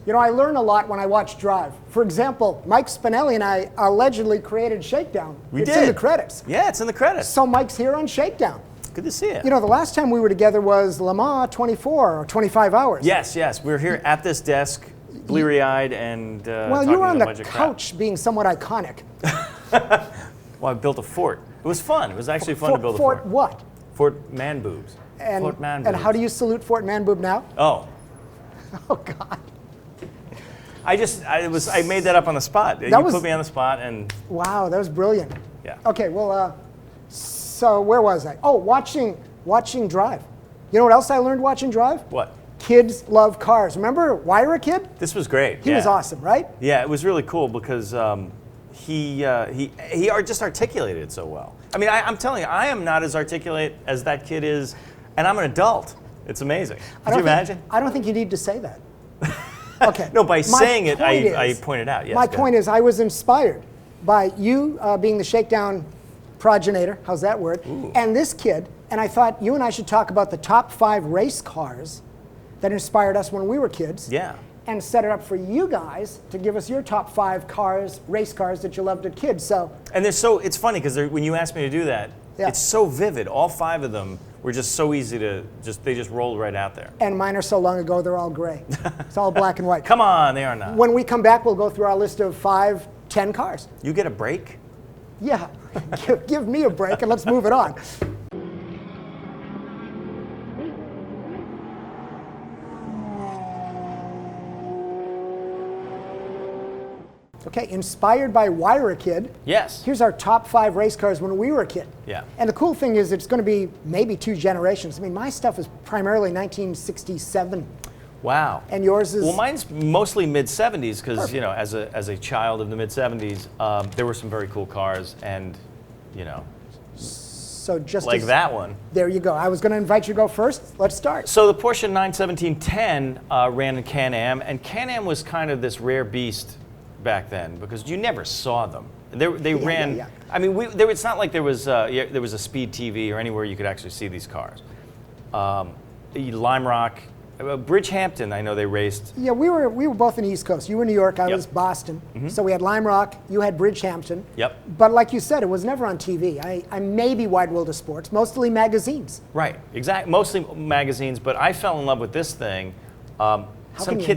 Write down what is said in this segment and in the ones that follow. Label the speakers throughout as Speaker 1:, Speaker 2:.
Speaker 1: You know, I learn a lot when I watch Drive. For example, Mike Spinelli and I allegedly created Shakedown. It's in the credits.
Speaker 2: Yeah, it's in the credits.
Speaker 1: So Mike's here on Shakedown.
Speaker 2: Good to see you.
Speaker 1: You know, the last time we were together was Le Mans 24 or 25 hours.
Speaker 2: Yes, yes. We were here at this desk, bleary-eyed and
Speaker 1: well, you were on the couch being somewhat iconic.
Speaker 2: Well, I built a fort. It was fun. It was actually fun to build a fort.
Speaker 1: Fort what?
Speaker 2: Fort Man Boobs. Fort Man Boobs.
Speaker 1: And how do you salute Fort Man Boob now?
Speaker 2: Oh.
Speaker 1: Oh, God.
Speaker 2: I made that up on the spot. You put me on the spot and...
Speaker 1: Wow, that was brilliant.
Speaker 2: Yeah.
Speaker 1: Okay, well, so where was I? Oh, watching Drive. You know what else I learned watching Drive?
Speaker 2: What?
Speaker 1: Kids love cars. Remember Huayra Kid?
Speaker 2: This was great.
Speaker 1: He was awesome, right?
Speaker 2: Yeah, it was really cool because he just articulated it so well. I mean, I'm telling you, I am not as articulate as that kid is, and I'm an adult. It's amazing. Could you imagine?
Speaker 1: I don't think you need to say that. Okay.
Speaker 2: No, by saying it, I pointed out. Yes,
Speaker 1: my point is, I was inspired by you being the Shakedown progenitor. How's that word?
Speaker 2: Ooh.
Speaker 1: And this kid. And I thought you and I should talk about the top 5 race cars that inspired us when we were kids.
Speaker 2: Yeah.
Speaker 1: And set it up for you guys to give us your top 5 cars, race cars that you loved as kids. So.
Speaker 2: And it's funny because when you asked me to do that, it's so vivid. All 5 of them were just so easy they just rolled right out there.
Speaker 1: And mine are so long ago, they're all gray. It's all black and white.
Speaker 2: Come on, they are not.
Speaker 1: When we come back, we'll go through our list of 5, 10 cars.
Speaker 2: You get a break?
Speaker 1: Yeah, give me a break and let's move it on. Okay, inspired by Huayra Kid.
Speaker 2: Yes.
Speaker 1: Here's our top 5 race cars when we were a kid.
Speaker 2: Yeah.
Speaker 1: And the cool thing is it's going to be maybe 2 generations. I mean, my stuff is primarily 1967.
Speaker 2: Wow.
Speaker 1: And yours is?
Speaker 2: Well, mine's mostly mid-'70s because, you know, as a child of the mid-'70s, there were some very cool cars and, you know,
Speaker 1: so just
Speaker 2: like that one.
Speaker 1: There you go. I was going to invite you to go first. Let's start.
Speaker 2: So the Porsche 91710 ran in Can-Am, and Can-Am was kind of this rare beast back then because you never saw them. They ran. Yeah. I mean, it's not like there was a Speed TV or anywhere you could actually see these cars. Lime Rock, Bridgehampton. I know they raced. Yeah, we were both in the East Coast. You were New York. I was Boston. Mm-hmm. So we had Lime Rock. You had Bridgehampton. Yep.
Speaker 1: But like you said, it was never on TV. I may be Wide World of Sports, mostly magazines.
Speaker 2: Right. Exactly. Mostly magazines. But I fell in love with this thing.
Speaker 1: How can you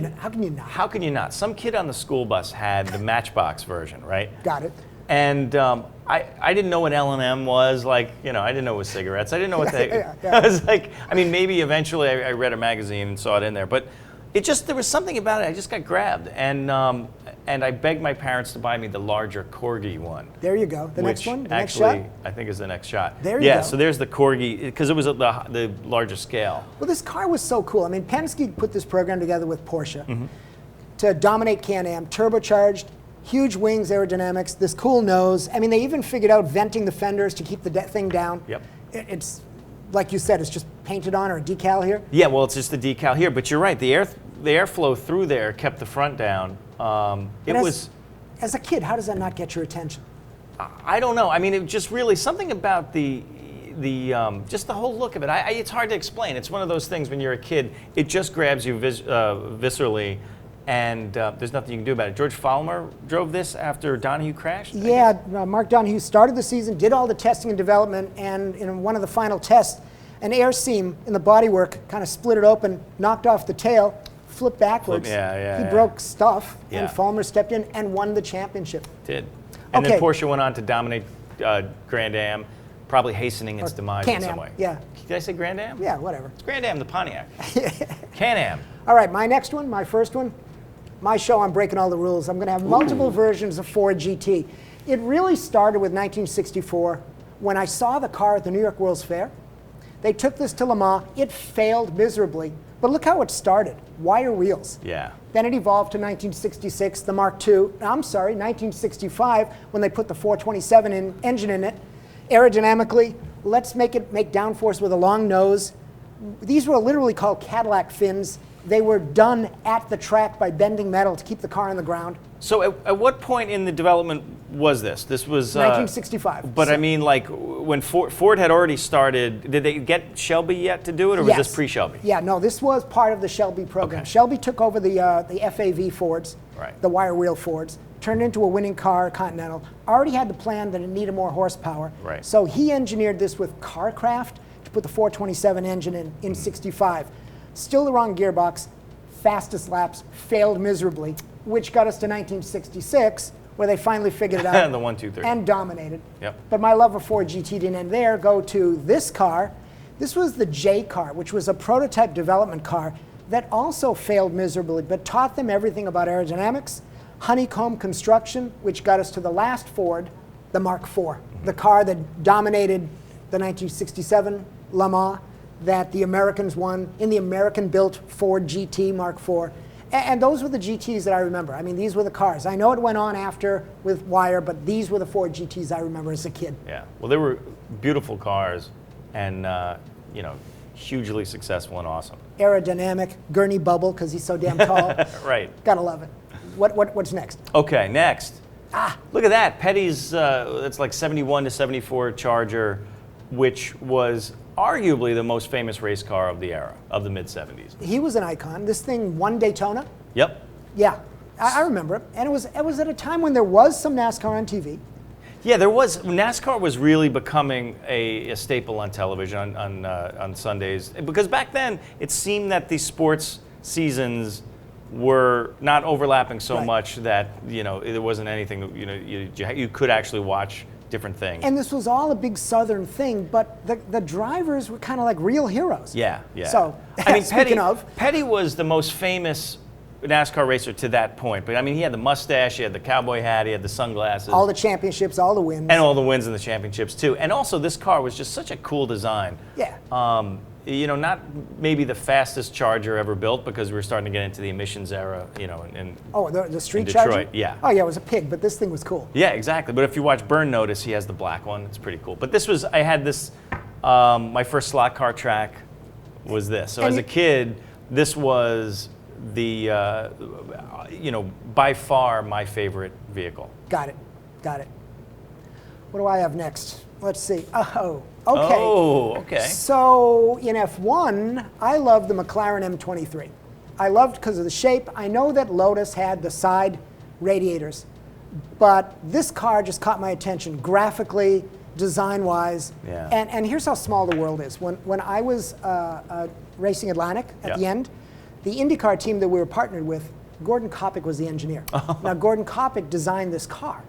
Speaker 1: not?
Speaker 2: How can you not? Some kid on the school bus had the Matchbox version, right?
Speaker 1: Got it.
Speaker 2: And I didn't know what L&M was. Like, you know, I didn't know it was cigarettes. I didn't know what they. I was like, I mean, maybe eventually I read a magazine and saw it in there, but there was something about it. I just got grabbed, and I begged my parents to buy me the larger Corgi one.
Speaker 1: There you go. The next one. The next
Speaker 2: actually,
Speaker 1: shot?
Speaker 2: I think is the next shot.
Speaker 1: There you go.
Speaker 2: Yeah. So there's the Corgi because it was the larger scale.
Speaker 1: Well, this car was so cool. I mean, Penske put this program together with Porsche to dominate Can-Am, turbocharged. Huge wings, aerodynamics, this cool nose. I mean, they even figured out venting the fenders to keep the thing down.
Speaker 2: Yep.
Speaker 1: It's, like you said, it's just painted on or a decal here?
Speaker 2: Yeah, well, it's just the decal here. But you're right, the airflow through there kept the front down.
Speaker 1: As a kid, how does that not get your attention?
Speaker 2: I don't know. I mean, it just really, something about just the whole look of it. It's hard to explain. It's one of those things when you're a kid, it just grabs you viscerally. And there's nothing you can do about it. George Fallmer drove this after Donahue crashed?
Speaker 1: Yeah, Mark Donahue started the season, did all the testing and development, and in one of the final tests, an air seam in the bodywork kind of split it open, knocked off the tail, flipped backwards. He broke stuff, and Fallmer stepped in and won the championship.
Speaker 2: Did. And then Porsche went on to dominate Grand Am, probably hastening its demise in some way.
Speaker 1: Yeah.
Speaker 2: Did I say Grand Am?
Speaker 1: Yeah, whatever.
Speaker 2: It's Grand Am, the Pontiac. Can-Am.
Speaker 1: All right, my next one, my first one. My show, I'm breaking all the rules. I'm going to have multiple versions of Ford GT. It really started with 1964 when I saw the car at the New York World's Fair. They took this to Le Mans. It failed miserably. But look how it started. Wire wheels.
Speaker 2: Yeah.
Speaker 1: Then it evolved to 1966, the Mark II. I'm sorry, 1965, when they put the 427 engine in it. Aerodynamically, let's make downforce with a long nose. These were literally called Cadillac fins. They were done at the track by bending metal to keep the car on the ground.
Speaker 2: So at what point in the development was this? This was
Speaker 1: 1965.
Speaker 2: But I mean, like when Ford had already started, did they get Shelby yet to do it, or was this pre-Shelby?
Speaker 1: Yeah, no, this was part of the Shelby program.
Speaker 2: Okay.
Speaker 1: Shelby took over the FAV Fords,
Speaker 2: Right.
Speaker 1: the wire wheel Fords, turned into a winning car, Continental. Already had the plan that it needed more horsepower.
Speaker 2: Right.
Speaker 1: So he engineered this with Carcraft to put the 427 engine in 65. Still the wrong gearbox, fastest laps, failed miserably, which got us to 1966, where they finally figured it out.
Speaker 2: The 1, 2, 3.
Speaker 1: And dominated.
Speaker 2: Yep.
Speaker 1: But my love of Ford GT didn't end there. Go to this car. This was the J car, which was a prototype development car that also failed miserably, but taught them everything about aerodynamics, honeycomb construction, which got us to the last Ford, the Mark IV, the car that dominated the 1967 Le Mans, that the Americans won in the American-built Ford GT Mark IV. And those were the GTs that I remember. I mean, these were the cars. I know it went on after with Wire, but these were the Ford GTs I remember as a kid.
Speaker 2: Yeah, well, they were beautiful cars, and you know, hugely successful and awesome.
Speaker 1: Aerodynamic, Gurney bubble, because he's so damn tall.
Speaker 2: Right.
Speaker 1: Gotta love it. What's next?
Speaker 2: Okay, next. Look at that. Petty's, it's like 71 to 74 Charger, which was arguably the most famous race car of the era, of the mid-70s.
Speaker 1: He was an icon. This thing won Daytona.
Speaker 2: Yep.
Speaker 1: Yeah, I remember it. And it was at a time when there was some NASCAR on TV.
Speaker 2: Yeah, there was. NASCAR was really becoming a staple on television on Sundays, because back then it seemed that the sports seasons were not overlapping so much that, you know, there wasn't anything, you know, you could actually watch different things.
Speaker 1: And this was all a big Southern thing, but the drivers were kind of like real heroes.
Speaker 2: Yeah, yeah.
Speaker 1: So,
Speaker 2: I mean,
Speaker 1: Petty
Speaker 2: was the most famous NASCAR racer to that point. But I mean, he had the mustache, he had the cowboy hat, he had the sunglasses.
Speaker 1: All the championships, all the wins.
Speaker 2: And all the wins in the championships, too. And also, this car was just such a cool design.
Speaker 1: Yeah.
Speaker 2: You know, not maybe the fastest Charger ever built, because we were starting to get into the emissions era, you know,
Speaker 1: the street
Speaker 2: in Detroit,
Speaker 1: Charger?
Speaker 2: yeah.
Speaker 1: Oh, yeah, it was a pig, but this thing was cool.
Speaker 2: Yeah, exactly. But if you watch Burn Notice, he has the black one. It's pretty cool. But this was, I had this, my first slot car track was this. So as a kid, this was the, you know, by far my favorite vehicle.
Speaker 1: Got it. What do I have next? Let's see. Oh, okay.
Speaker 2: Oh, okay.
Speaker 1: So in F1, I love the McLaren M23. I loved because of the shape. I know that Lotus had the side radiators, but this car just caught my attention graphically, design-wise.
Speaker 2: Yeah.
Speaker 1: And here's how small the world is. When I was racing Atlantic at the end, the IndyCar team that we were partnered with, Gordon Kopic was the engineer. Now, Gordon Kopic designed this car.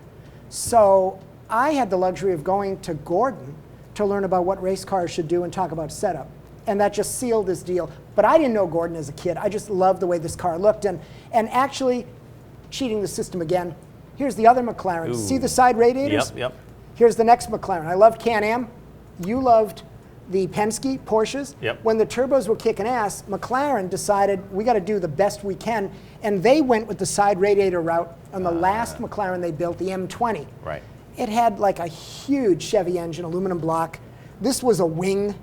Speaker 1: So I had the luxury of going to Gordon to learn about what race cars should do and talk about setup. And that just sealed this deal. But I didn't know Gordon as a kid. I just loved the way this car looked. And actually, cheating the system again, here's the other McLaren.
Speaker 2: Ooh.
Speaker 1: See the side radiators?
Speaker 2: Yep.
Speaker 1: Here's the next McLaren. I loved Can-Am. You loved the Penske Porsches.
Speaker 2: Yep.
Speaker 1: When the turbos were kicking ass, McLaren decided we got to do the best we can. And they went with the side radiator route on the last McLaren they built, the M20.
Speaker 2: Right.
Speaker 1: It had like a huge Chevy engine, aluminum block. This was a wing.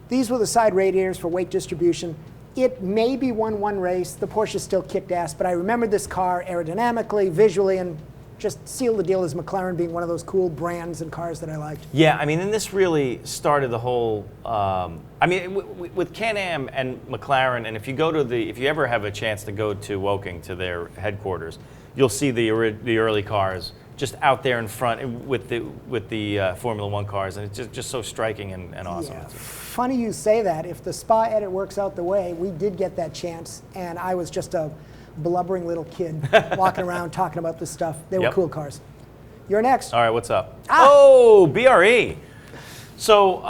Speaker 1: These were the side radiators for weight distribution. It maybe won one race. The Porsche still kicked ass, but I remember this car aerodynamically, visually, and just sealed the deal as McLaren being one of those cool brands and cars that I liked.
Speaker 2: Yeah, I mean, and this really started the whole. I mean, with Can-Am and McLaren, and if you ever have a chance to go to Woking to their headquarters, you'll see the early cars just out there in front with the Formula One cars, and it's just so striking and awesome.
Speaker 1: Yeah. Funny you say that. If the Spa edit works out the way, we did get that chance, and I was just a blubbering little kid walking around talking about this stuff. They were cool cars. You're next.
Speaker 2: All right, what's up? Oh, BRE. So,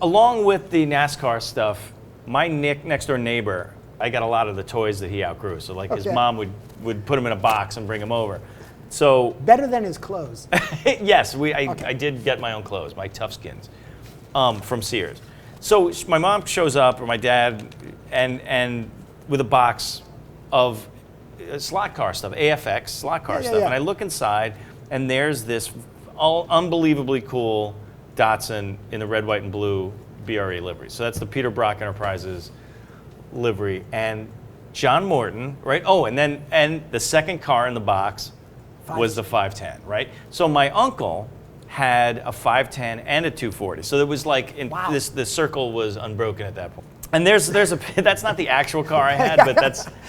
Speaker 2: along with the NASCAR stuff, my next door neighbor, I got a lot of the toys that he outgrew. So, like his mom would put them in a box and bring them over. So
Speaker 1: better than his clothes.
Speaker 2: Yes, I did get my own clothes, my tough skins, from Sears. So my mom shows up, or my dad, and with a box of slot car stuff, AFX slot car stuff, and I look inside, and there's this unbelievably cool Datsun in the red, white, and blue BRE livery. So that's the Peter Brock Enterprises livery, and John Morton, right? Oh, and the second car in the box was the 510, right? So my uncle had a 510 and a 240. So it was like the circle was unbroken at that point. And there's a that's not the actual car I had, but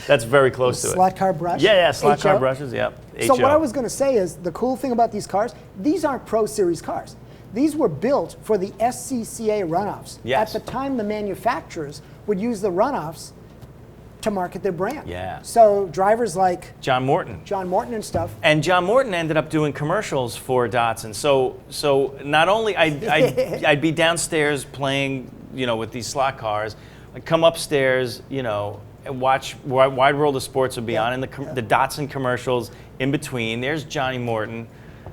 Speaker 2: that's very close to it.
Speaker 1: Slot car brush.
Speaker 2: Yeah, slot car brushes. Yep.
Speaker 1: So what I was going to say is the cool thing about these cars, these aren't Pro Series cars. These were built for the SCCA runoffs.
Speaker 2: Yes.
Speaker 1: At the time, the manufacturers would use the runoffs to market their brand.
Speaker 2: Yeah.
Speaker 1: So drivers like
Speaker 2: John Morton
Speaker 1: and stuff.
Speaker 2: And John Morton ended up doing commercials for Datsun. So not only I'd be downstairs playing, with these slot cars, I'd come upstairs, and watch Wide World of Sports would be on, and the Datsun commercials in between. There's Johnny Morton.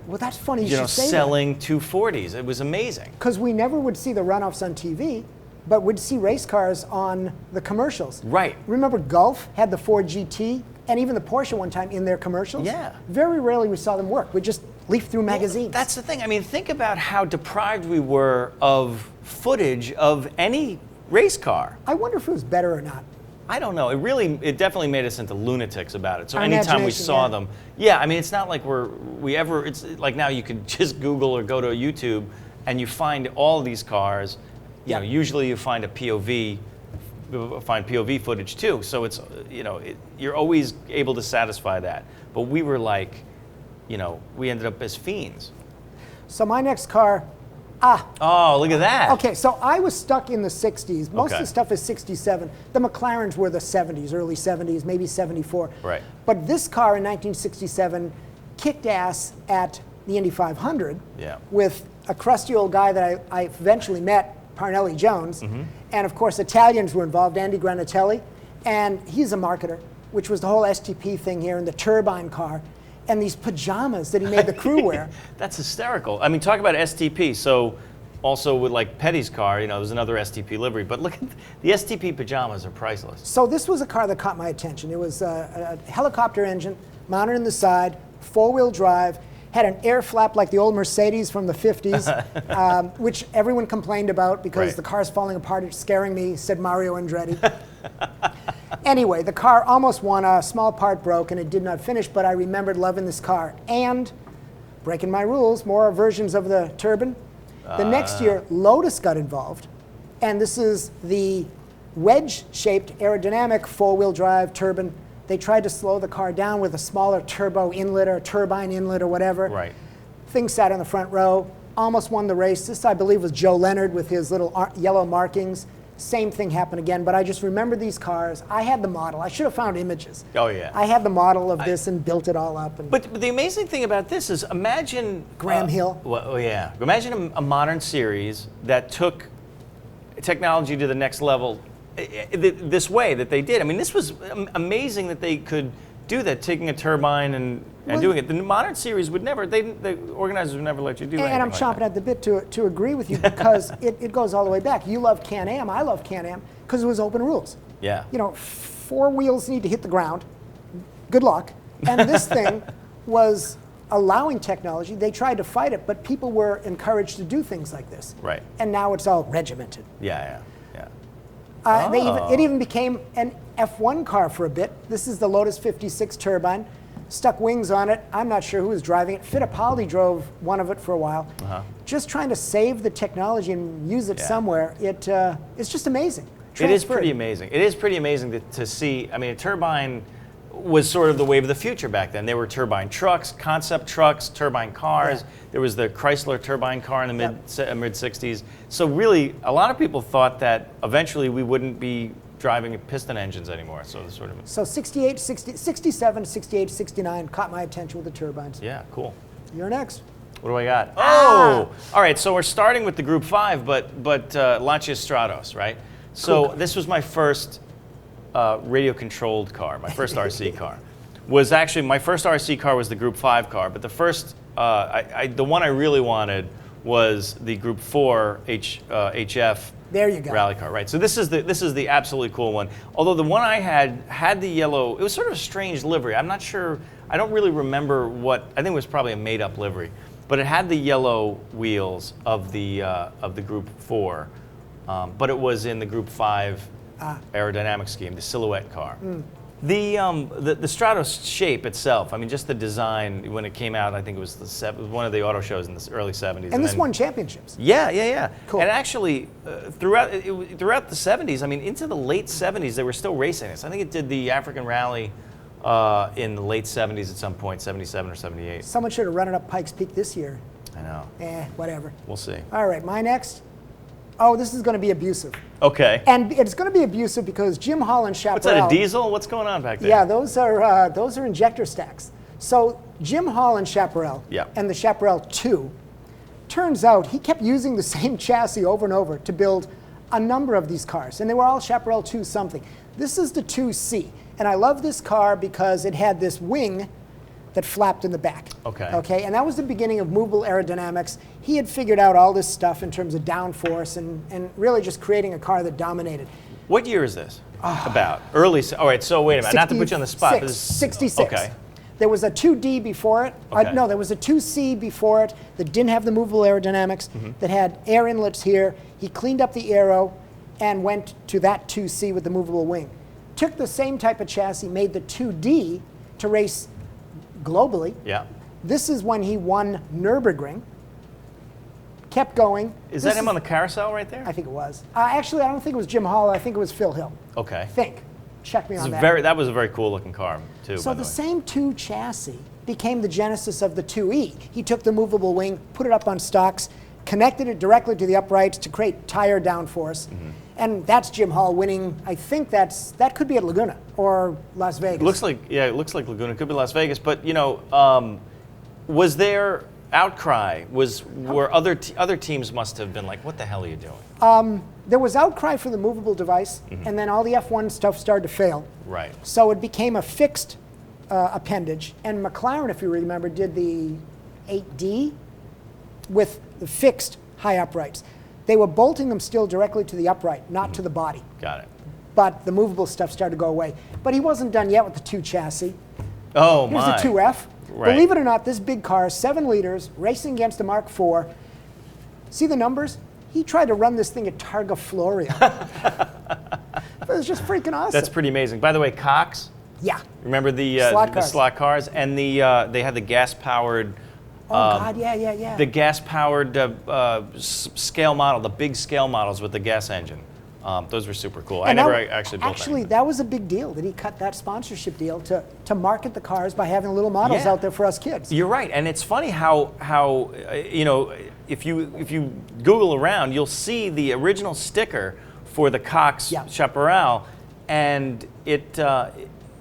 Speaker 1: Well, that's funny you should say
Speaker 2: selling 240s. It was amazing.
Speaker 1: Because we never would see the runoffs on TV, but we'd see race cars on the commercials.
Speaker 2: Right.
Speaker 1: Remember Gulf had the Ford GT and even the Porsche one time in their commercials?
Speaker 2: Yeah.
Speaker 1: Very rarely we saw them work. We'd just leaf through magazines.
Speaker 2: Well, that's the thing. I mean, think about how deprived we were of footage of any race car.
Speaker 1: I wonder if it was better or not.
Speaker 2: I don't know. It definitely made us into lunatics about it. So anytime we saw them, I mean, it's not like it's like now you can just Google or go to YouTube and you find all these cars. Usually you find POV footage too. So it's, you're always able to satisfy that. But we were like, we ended up as fiends.
Speaker 1: So my next car,
Speaker 2: Oh, look at that.
Speaker 1: Okay, so I was stuck in the 60s. Most of the stuff is 67. The McLarens were the 70s, early 70s, maybe 74.
Speaker 2: Right.
Speaker 1: But this car in 1967 kicked ass at the Indy 500 with a crusty old guy that I eventually met, Parnelli Jones. Mm-hmm. And of course, Italians were involved, Andy Granatelli. And he's a marketer, which was the whole STP thing here, and the Turbine car. And these pajamas that he made the crew wear.
Speaker 2: That's hysterical. I mean, talk about STP. So also with like Petty's car, there's another STP livery. But look at the STP pajamas are priceless.
Speaker 1: So this was a car that caught my attention. It was a helicopter engine, mounted in the side, four-wheel drive, had an air flap like the old Mercedes from the 50s, which everyone complained about because the car's falling apart. It's scaring me, said Mario Andretti. Anyway, the car almost won. A small part broke, and it did not finish, but I remembered loving this car. And, breaking my rules, more versions of the Turbine. The next year, Lotus got involved, and this is the wedge-shaped aerodynamic four-wheel drive Turbine. They tried to slow the car down with a smaller turbo inlet or turbine inlet or whatever.
Speaker 2: Right.
Speaker 1: Thing sat in the front row, almost won the race. This, I believe, was Joe Leonard with his little yellow markings. Same thing happened again, but I just remember these cars. I had the model. I should have found images.
Speaker 2: Oh, yeah.
Speaker 1: I had the model of this and built it all up. And
Speaker 2: but the amazing thing about this is imagine...
Speaker 1: Graham Hill.
Speaker 2: Well, yeah. Imagine a modern series that took technology to the next level this way that they did. I mean, this was amazing that they could do that, taking a turbine and doing it. The modern series would never, the organizers would never let you do that.
Speaker 1: And I'm chomping at the bit to agree with you because it goes all the way back. You love Can-Am, I love Can-Am because it was open rules.
Speaker 2: Yeah.
Speaker 1: Four wheels need to hit the ground. Good luck. And this thing was allowing technology. They tried to fight it, but people were encouraged to do things like this.
Speaker 2: Right.
Speaker 1: And now it's all regimented.
Speaker 2: Yeah.
Speaker 1: It even became an F1 car for a bit. This is the Lotus 56 Turbine. Stuck wings on it. I'm not sure who was driving it. Fittipaldi drove one of it for a while. Just trying to save the technology and use it somewhere. It's just amazing.
Speaker 2: It is pretty amazing. It is pretty amazing to see. I mean, a turbine was sort of the wave of the future back then. There were turbine trucks, concept trucks, turbine cars. Yeah. There was the Chrysler turbine car in the mid 60s. So really, a lot of people thought that eventually we wouldn't be driving piston engines anymore. So the sort of
Speaker 1: 68, 60, 67, 68, 69 caught my attention with the turbines.
Speaker 2: Yeah, cool.
Speaker 1: You're next.
Speaker 2: What do I got? Oh, all right. So we're starting with the Group 5, but Lancia Stratos, right? So this was my first radio-controlled car. My first RC car was actually my first RC car was the Group 5 car, but the first the one I really wanted was the Group 4 HF.
Speaker 1: There you go.
Speaker 2: Rally car, right? So this is the absolutely cool one. Although the one I had the yellow. It was sort of a strange livery. I'm not sure. I don't really remember what. I think it was probably a made-up livery, but it had the yellow wheels of the Group 4, but it was in the Group 5 aerodynamic scheme, the silhouette car. The Stratos shape itself, I mean, just the design when it came out, I think it was one of the auto shows in the early 70s.
Speaker 1: And this won championships.
Speaker 2: Yeah.
Speaker 1: Cool.
Speaker 2: And actually, throughout the 70s, I mean, into the late 70s, they were still racing this. I think it did the African Rally in the late 70s at some point, 77 or 78.
Speaker 1: Someone should have run it up Pikes Peak this year.
Speaker 2: I know.
Speaker 1: Whatever.
Speaker 2: We'll see.
Speaker 1: All right, my next. Oh, this is going to be abusive.
Speaker 2: Okay.
Speaker 1: And it's going to be abusive because Jim Hall and Chaparral.
Speaker 2: What's that, a diesel? What's going on back there?
Speaker 1: Yeah, those are injector stacks. So Jim Hall and Chaparral and the Chaparral 2, turns out he kept using the same chassis over and over to build a number of these cars. And they were all Chaparral 2 something. This is the 2C. And I love this car because it had this wing that flapped in the back. Okay, and that was the beginning of movable aerodynamics. He had figured out all this stuff in terms of downforce and really just creating a car that dominated.
Speaker 2: What year is this? About early. All right, so wait a minute. Not to put you on the spot.
Speaker 1: 66.
Speaker 2: Okay.
Speaker 1: There was a 2D before it.
Speaker 2: Okay.
Speaker 1: No, there was a 2C before it that didn't have the movable aerodynamics, that had air inlets here. He cleaned up the aero and went to that 2C with the movable wing. Took the same type of chassis, made the 2D to race globally.
Speaker 2: Yeah.
Speaker 1: This is when he won Nürburgring. Kept going.
Speaker 2: Is that him on the carousel right there?
Speaker 1: I think it was. Actually, I don't think it was Jim Hall. I think it was Phil Hill.
Speaker 2: Okay.
Speaker 1: I think. Check me on that.
Speaker 2: That was a very cool looking car, too.
Speaker 1: So the same 2 chassis became the genesis of the 2E. He took the movable wing, put it up on stocks, connected it directly to the uprights to create tire downforce. And that's Jim Hall winning. I think that could be at Laguna or Las Vegas.
Speaker 2: It looks like Laguna. It could be Las Vegas. But, was there outcry? Were other teams must have been like, what the hell are you doing?
Speaker 1: There was outcry for the movable device, and then all the F1 stuff started to fail.
Speaker 2: Right.
Speaker 1: So it became a fixed appendage. And McLaren, if you remember, did the 8D with the fixed high uprights. They were bolting them still directly to the upright, not to the body.
Speaker 2: Got it.
Speaker 1: But the movable stuff started to go away. But he wasn't done yet with the 2 chassis.
Speaker 2: Oh,
Speaker 1: Here's
Speaker 2: my.
Speaker 1: the 2F.
Speaker 2: Right.
Speaker 1: Believe it or not, this big car, 7 liters, racing against a Mark IV. See the numbers? He tried to run this thing at Targa Florio. It was just freaking awesome.
Speaker 2: That's pretty amazing. By the way, Cox.
Speaker 1: Yeah.
Speaker 2: Remember the slot cars, and they had the gas-powered.
Speaker 1: God, yeah.
Speaker 2: The gas-powered scale model, the big scale models with the gas engine. Those were super cool. I never actually built them.
Speaker 1: Actually, that was a big deal that he cut that sponsorship deal to market the cars by having little models out there for us kids.
Speaker 2: You're right, and it's funny how if you Google around, you'll see the original sticker for the Cox Chaparral, and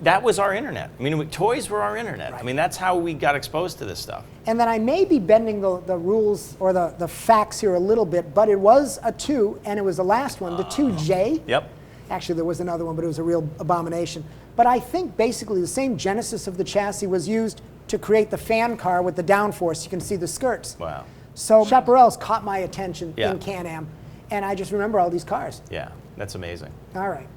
Speaker 2: that was our internet. I mean, toys were our internet.
Speaker 1: Right.
Speaker 2: I mean, that's how we got exposed to this stuff.
Speaker 1: And then I may be bending the rules or the facts here a little bit, but it was a 2, and it was the last one, the 2J.
Speaker 2: Yep.
Speaker 1: Actually, there was another one, but it was a real abomination. But I think basically the same genesis of the chassis was used to create the fan car with the downforce. You can see the skirts.
Speaker 2: Wow.
Speaker 1: So Chaparral's caught my attention
Speaker 2: Yeah.
Speaker 1: in Can-Am, and I just remember all these cars.
Speaker 2: Yeah, that's amazing.
Speaker 1: All right.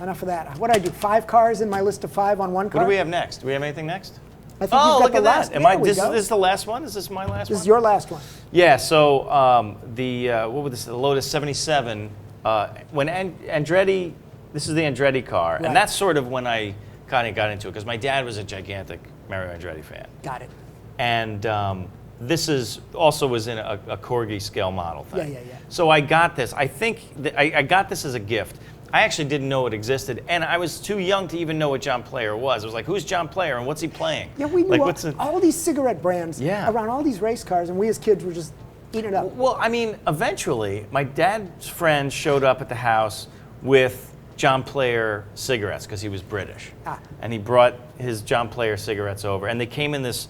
Speaker 1: Enough of that. What did I do? 5 cars in my list of 5 on one car?
Speaker 2: What do we have next? Do we have anything next?
Speaker 1: I think you've got
Speaker 2: look
Speaker 1: the
Speaker 2: at
Speaker 1: last.
Speaker 2: that.
Speaker 1: This
Speaker 2: Is the last one? Is this my last one?
Speaker 1: This is your last one.
Speaker 2: Yeah, so what was this? The Lotus 77, when Andretti, this is the Andretti car,
Speaker 1: Right.
Speaker 2: and that's sort of when I kind of got into it, because my dad was a gigantic Mario Andretti fan.
Speaker 1: Got it.
Speaker 2: And this was in a Corgi scale model thing.
Speaker 1: Yeah.
Speaker 2: So I got this. I think I got this as a gift. I actually didn't know it existed, and I was too young to even know what John Player was. I was like, who's John Player, and what's he playing?
Speaker 1: Yeah, we knew all these cigarette brands around all these race cars, and we as kids were just eating it up.
Speaker 2: Well, I mean, eventually, my dad's friend showed up at the house with John Player cigarettes, because he was British. And he brought his John Player cigarettes over, and they came in this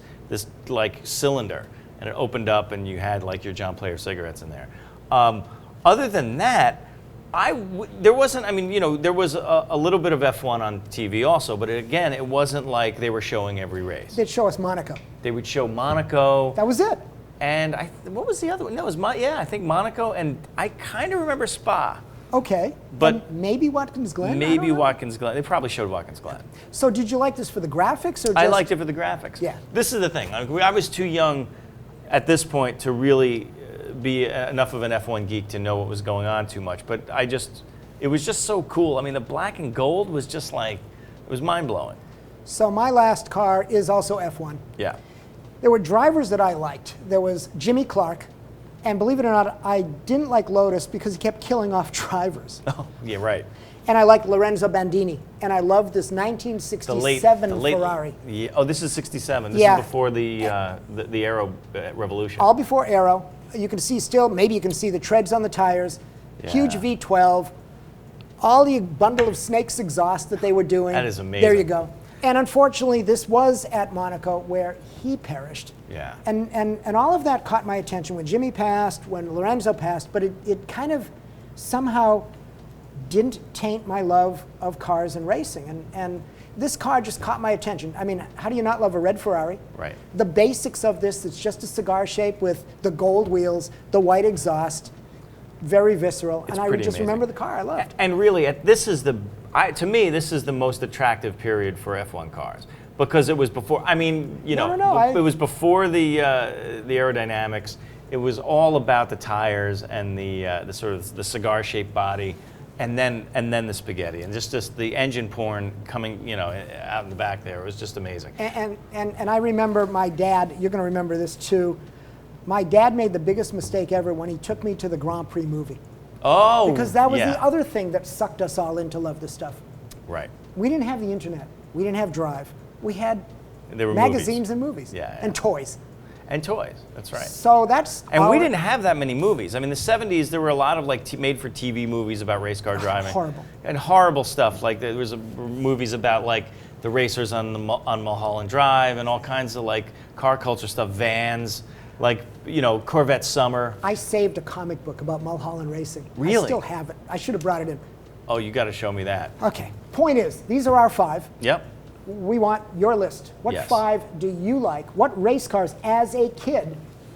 Speaker 2: like cylinder, and it opened up, and you had like your John Player cigarettes in there. Other than that, there wasn't, there was a little bit of F1 on TV also, but again, it wasn't like they were showing every race.
Speaker 1: They'd show us Monaco.
Speaker 2: They would show Monaco.
Speaker 1: That was it.
Speaker 2: And what was the other one? No, it was I think Monaco, and I kind of remember Spa.
Speaker 1: Okay.
Speaker 2: But
Speaker 1: and maybe Watkins Glen?
Speaker 2: Maybe Watkins Glen. They probably showed Watkins Glen.
Speaker 1: So did you like this for the graphics? Or
Speaker 2: I liked it for the graphics.
Speaker 1: Yeah.
Speaker 2: This is the thing. I was too young at this point to really be enough of an F1 geek to know what was going on too much. But it was just so cool. I mean, the black and gold was just like, it was mind-blowing.
Speaker 1: So my last car is also F1.
Speaker 2: Yeah.
Speaker 1: There were drivers that I liked. There was Jimmy Clark, and believe it or not, I didn't like Lotus because he kept killing off drivers.
Speaker 2: Oh, yeah, right.
Speaker 1: And I liked Lorenzo Bandini, and I loved this 1967 Ferrari.
Speaker 2: Yeah, oh, this is 67. This
Speaker 1: Yeah.
Speaker 2: is before the Aero revolution.
Speaker 1: All before Aero. You can see still, maybe you can see the treads on the tires, huge
Speaker 2: Yeah.
Speaker 1: V12, all the bundle of Snakes exhaust that they were doing.
Speaker 2: That is amazing.
Speaker 1: There you go. And unfortunately, this was at Monaco where he perished.
Speaker 2: Yeah.
Speaker 1: And all of that caught my attention when Jimmy passed, when Lorenzo passed, but it kind of somehow didn't taint my love of cars and racing. And this car just caught my attention. I mean, how do you not love a red Ferrari?
Speaker 2: Right.
Speaker 1: The basics of this, it's just a cigar shape with the gold wheels, the white exhaust, very visceral.
Speaker 2: It's
Speaker 1: and I
Speaker 2: pretty
Speaker 1: just
Speaker 2: amazing.
Speaker 1: remember the car I loved.
Speaker 2: And really, to me, this is the most attractive period for F1 cars because it was before. I mean, you know, it was before the aerodynamics. It was all about the tires and the sort of the cigar-shaped body, and then the spaghetti and just the engine porn coming, you know, out in the back there. It was just amazing.
Speaker 1: And I remember my dad. You're going to remember this too. My dad made the biggest mistake ever when he took me to the Grand Prix movie.
Speaker 2: Oh,
Speaker 1: because that was
Speaker 2: yeah.
Speaker 1: the other thing that sucked us all in to love this stuff.
Speaker 2: Right.
Speaker 1: We didn't have the internet. We didn't have Drive. We had
Speaker 2: There were
Speaker 1: magazines
Speaker 2: movies.
Speaker 1: and movies.
Speaker 2: Yeah, yeah.
Speaker 1: And toys.
Speaker 2: And toys. That's right.
Speaker 1: So that's
Speaker 2: And we didn't have that many movies. I mean, the 70s, there were a lot of like made-for-TV movies about race car driving.
Speaker 1: Horrible.
Speaker 2: And horrible stuff. Like there was movies about like the racers on Mulholland Drive and all kinds of like car culture stuff, vans, like, you know, Corvette Summer.
Speaker 1: I saved a comic book about Mulholland racing.
Speaker 2: Really?
Speaker 1: I still have it. I should have brought it in.
Speaker 2: Oh, you got to show me that.
Speaker 1: Okay. Point is, these are our 5.
Speaker 2: Yep.
Speaker 1: We want your list. What
Speaker 2: Yes.
Speaker 1: 5 do you like? What race cars as a kid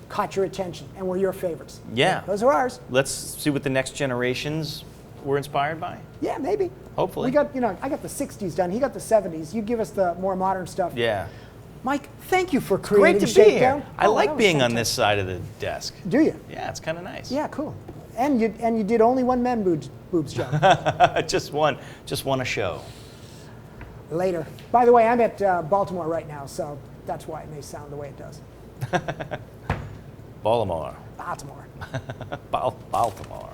Speaker 1: caught your attention and were your favorites?
Speaker 2: Yeah.
Speaker 1: Those are ours.
Speaker 2: Let's see what the next generations were inspired by.
Speaker 1: Yeah, maybe.
Speaker 2: Hopefully.
Speaker 1: We got, you know, I got the 60s done. He got the 70s. You give us the more modern stuff.
Speaker 2: Yeah.
Speaker 1: Mike, thank you for
Speaker 2: Great
Speaker 1: creating
Speaker 2: to be
Speaker 1: Shakedown.
Speaker 2: here. I
Speaker 1: Oh,
Speaker 2: like
Speaker 1: that was
Speaker 2: being on this
Speaker 1: fantastic.
Speaker 2: side of the desk.
Speaker 1: Do you?
Speaker 2: Yeah, it's kind of nice.
Speaker 1: Yeah, cool. And you did only one man boobs job.
Speaker 2: just one a show.
Speaker 1: Later. By the way, I'm at Baltimore right now, so that's why it may sound the way it does.
Speaker 2: Baltimore.
Speaker 1: Baltimore.
Speaker 2: Baltimore.